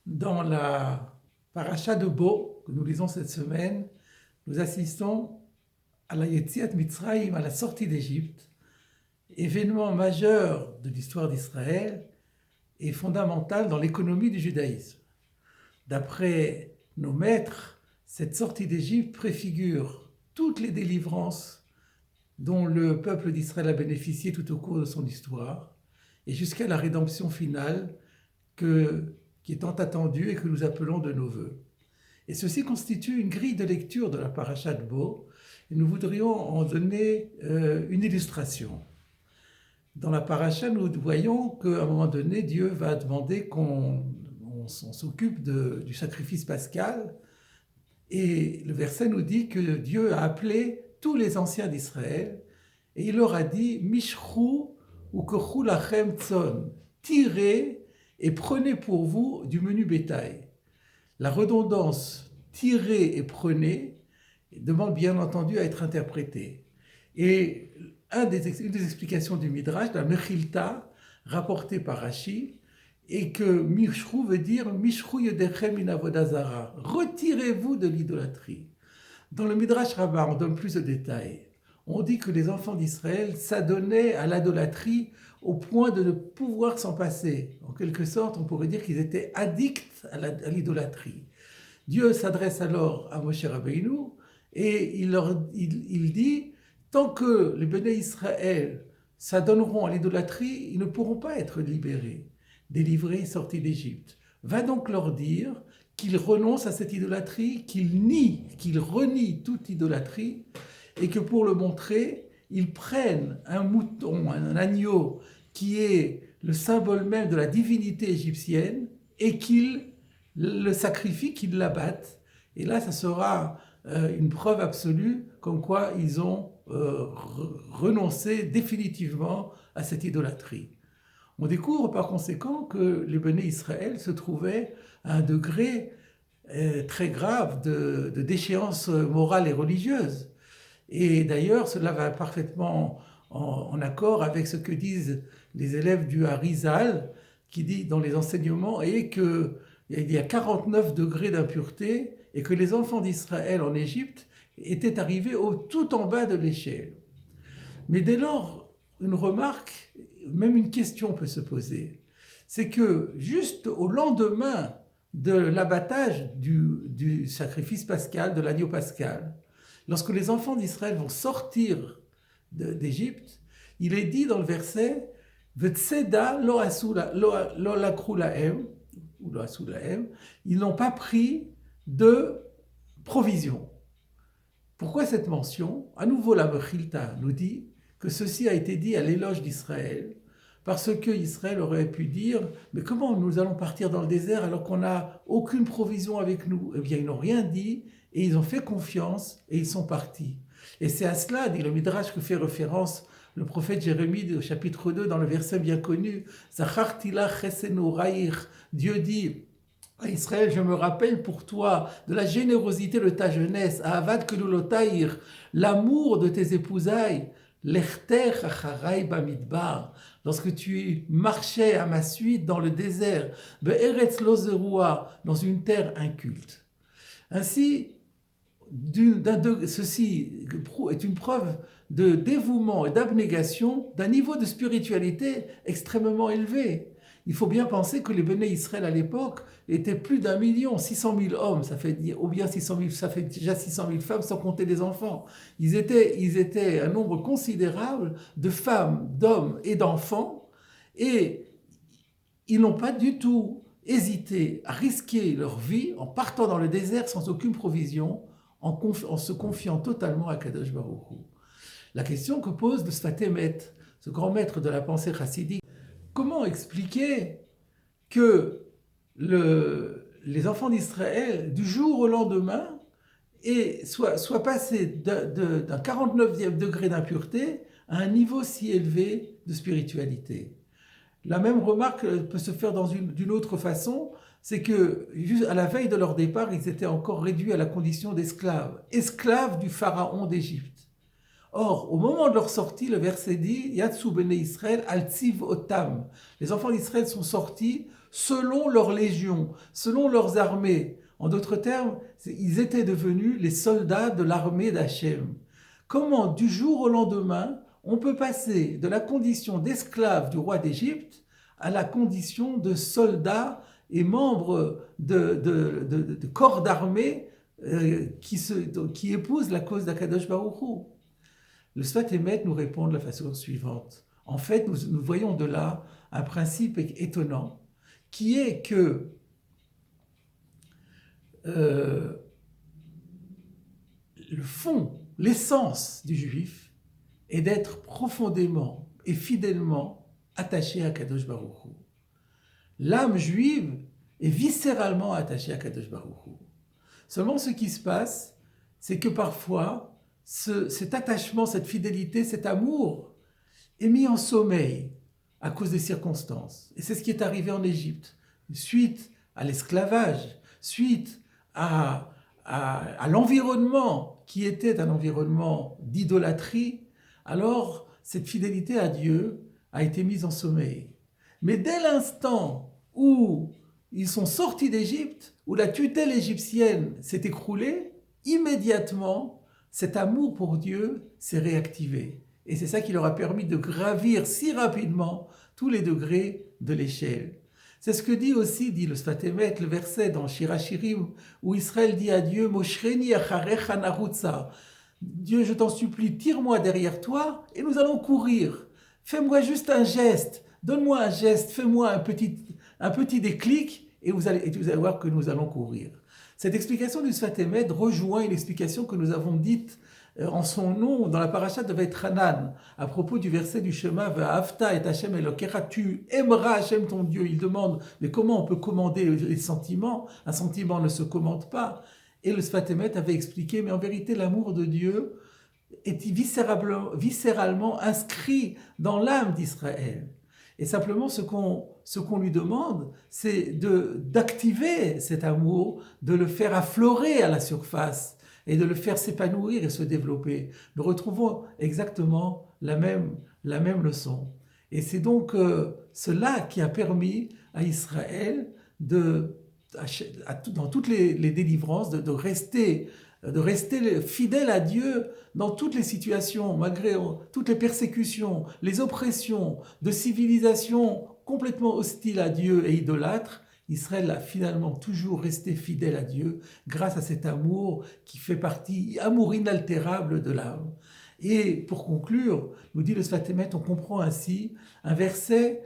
Dans la paracha de Bo, que nous lisons cette semaine, nous assistons à la Yetziat Mitzrayim, à la sortie d'Égypte, événement majeur de l'histoire d'Israël et fondamental dans l'économie du judaïsme. D'après nos maîtres, cette sortie d'Égypte préfigure toutes les délivrances dont le peuple d'Israël a bénéficié tout au cours de son histoire, et jusqu'à la rédemption finale qui est tant attendue et que nous appelons de nos vœux. Et ceci constitue une grille de lecture de la paracha de Bo, et nous voudrions en donner une illustration. Dans la paracha, nous voyons qu'à un moment donné, Dieu va demander qu'on s'occupe du sacrifice pascal, et le verset nous dit que Dieu a appelé tous les anciens d'Israël, et il leur a dit « Mishru ou kochu lachem tzon » tirez et prenez pour vous du menu bétail. La redondance « tirez et prenez » demande bien entendu à être interprétée. Et une des explications du Midrash, la Mechilta, rapportée par Rashi, est que Mishru veut dire Mishru yedechem min avodah zara. Retirez-vous de l'idolâtrie. Dans le Midrash Rabbah, on donne plus de détails. On dit que les enfants d'Israël s'adonnaient à l'idolâtrie au point de ne pouvoir s'en passer. En quelque sorte, on pourrait dire qu'ils étaient addicts à l'idolâtrie. Dieu s'adresse alors à Moshe Rabbeinu et il dit « Tant que les béné Israël s'adonneront à l'idolâtrie, ils ne pourront pas être libérés, délivrés, sortis d'Égypte. Va donc leur dire qu'ils renoncent à cette idolâtrie, qu'ils renient toute idolâtrie, et que pour le montrer, ils prennent un mouton, un agneau, qui est le symbole même de la divinité égyptienne, et qu'ils le sacrifient, qu'ils l'abattent. Et là, ça sera une preuve absolue comme quoi ils ont renoncé définitivement à cette idolâtrie. On découvre par conséquent que les béné Israël se trouvaient à un degré très grave de déchéance morale et religieuse. Et d'ailleurs, cela va parfaitement en accord avec ce que disent les élèves du Harizal, qui dit dans les enseignements, et qu'il y a 49 degrés d'impureté, et que les enfants d'Israël en Égypte étaient arrivés tout en bas de l'échelle. Mais dès lors, une remarque, même une question peut se poser. C'est que juste au lendemain de l'abattage du sacrifice pascal, de l'agneau pascal, lorsque les enfants d'Israël vont sortir d'Égypte, il est dit dans le verset « V'tseda lo lakru lahem » ou lo asu lahem, ils n'ont pas pris de provisions. Pourquoi cette mention? À nouveau, la Mechilta nous dit que ceci a été dit à l'éloge d'Israël, parce que Israël aurait pu dire « Mais comment nous allons partir dans le désert alors qu'on n'a aucune provision avec nous ?» Eh bien, ils n'ont rien dit, et ils ont fait confiance, et ils sont partis. Et c'est à cela, dit le Midrash, que fait référence le prophète Jérémie au chapitre 2, dans le verset bien connu « Zacharti la chesenu raïr » Dieu dit à Israël, je me rappelle pour toi de la générosité de ta jeunesse, à Avad Kelulotaïr, l'amour de tes épousailles, l'echter acharai bamidbar, lorsque tu marchais à ma suite dans le désert, be'eretz lo zerua, dans une terre inculte. Ainsi, ceci est une preuve de dévouement et d'abnégation d'un niveau de spiritualité extrêmement élevé. Il faut bien penser que les béné Israël à l'époque étaient plus d'1 million, 600 000 hommes, ça fait déjà 600 000 femmes sans compter les enfants. Ils étaient un nombre considérable de femmes, d'hommes et d'enfants, et ils n'ont pas du tout hésité à risquer leur vie en partant dans le désert sans aucune provision, en se confiant totalement à Kadosh Baruch Hu. La question que pose le Sfat Emet, ce grand maître de la pensée chassidique, comment expliquer que les enfants d'Israël, du jour au lendemain, soient passés d'un 49e degré d'impureté à un niveau si élevé de spiritualité? La même remarque peut se faire d'une autre façon, c'est que juste à la veille de leur départ, ils étaient encore réduits à la condition d'esclaves, esclaves du pharaon d'Égypte. Or, au moment de leur sortie, le verset dit « Yatsu bene Israël al tziv otam ». Les enfants d'Israël sont sortis selon leurs légions, selon leurs armées. En d'autres termes, ils étaient devenus les soldats de l'armée d'Hachem. Comment, du jour au lendemain, on peut passer de la condition d'esclave du roi d'Égypte à la condition de soldats et membres de corps d'armée qui épousent la cause d'Akadosh Baruch Hu. Le Sfat Emet nous répond de la façon suivante. En fait, nous voyons de là un principe étonnant, qui est que le fond, l'essence du juif est d'être profondément et fidèlement attaché à Kadosh Baruch Hu. L'âme juive est viscéralement attachée à Kadosh Baruch Hu. Seulement ce qui se passe, c'est que parfois, cet attachement, cette fidélité, cet amour est mis en sommeil à cause des circonstances. Et c'est ce qui est arrivé en Égypte, suite à l'esclavage, suite à l'environnement qui était un environnement d'idolâtrie. Alors, cette fidélité à Dieu a été mise en sommeil. Mais dès l'instant où ils sont sortis d'Égypte, où la tutelle égyptienne s'est écroulée, immédiatement, cet amour pour Dieu s'est réactivé. Et c'est ça qui leur a permis de gravir si rapidement tous les degrés de l'échelle. C'est ce que dit le Sfat Emet, le verset dans Shirachirim, où Israël dit à Dieu, Moshreni acharecha narutza. Dieu, je t'en supplie, tire-moi derrière toi et nous allons courir. Fais-moi juste un geste, donne-moi un geste, fais-moi un petit déclic et vous allez voir que nous allons courir. Cette explication du Sfat Emet rejoint une explication que nous avons dite en son nom dans la paracha de Vaïtranan, à propos du verset du Shema, Va'afta et Hashem Elokecha, tu aimeras Hashem ton Dieu. Il demande, mais comment on peut commander les sentiments? Un sentiment ne se commande pas. Et le Sfat Emet avait expliqué, mais en vérité, l'amour de Dieu est viscéralement inscrit dans l'âme d'Israël. Et simplement, ce qu'on lui demande, c'est d'activer cet amour, de le faire affleurer à la surface et de le faire s'épanouir et se développer. Nous retrouvons exactement la même leçon. Et c'est donc cela qui a permis à Israël, dans toutes les délivrances, de rester fidèle à Dieu dans toutes les situations, malgré toutes les persécutions, les oppressions de civilisations complètement hostiles à Dieu et idolâtres. Israël a finalement toujours resté fidèle à Dieu grâce à cet amour qui fait partie, amour inaltérable de l'âme. Et pour conclure, nous dit le Sfat Emet, on comprend ainsi un verset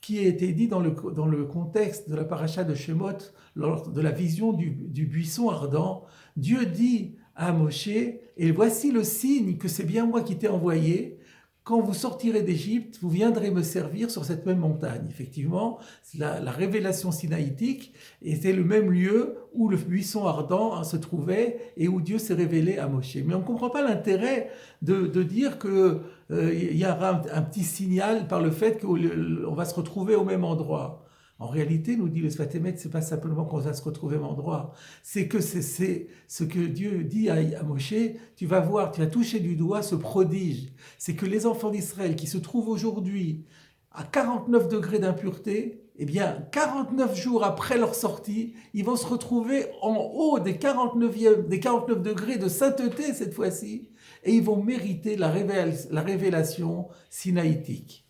qui a été dit dans le contexte de la paracha de Shemot, lors de la vision du buisson ardent. Dieu dit à Moshe, et voici le signe que c'est bien moi qui t'ai envoyé, quand vous sortirez d'Égypte, vous viendrez me servir sur cette même montagne. Effectivement, la révélation sinaïtique était le même lieu où le buisson ardent se trouvait et où Dieu s'est révélé à Moshe. Mais on ne comprend pas l'intérêt de dire qu'il y aura un petit signal par le fait qu'on va se retrouver au même endroit. En réalité, nous dit le Sfat Emet, c'est pas simplement qu'on va se retrouver au même endroit, c'est que c'est ce que Dieu dit à Moshe, tu vas voir, tu vas toucher du doigt ce prodige. C'est que les enfants d'Israël qui se trouvent aujourd'hui à 49 degrés d'impureté, eh bien, 49 jours après leur sortie, ils vont se retrouver en haut des 49 degrés de sainteté cette fois-ci, et ils vont mériter la révélation sinaïtique.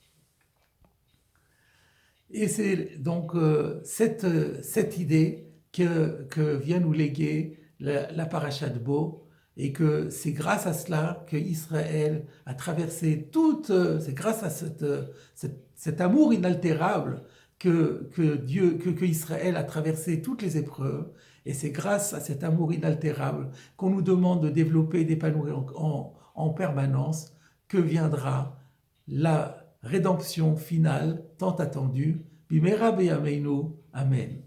Et c'est donc cette idée que vient nous léguer la paracha de Bo, et que c'est grâce à cela que Israël a traversé c'est grâce à cet amour inaltérable que Israël a traversé toutes les épreuves, et c'est grâce à cet amour inaltérable qu'on nous demande de développer, d'épanouir en permanence, que viendra la rédemption finale tant attendue. Bimera beyameinu. Amen.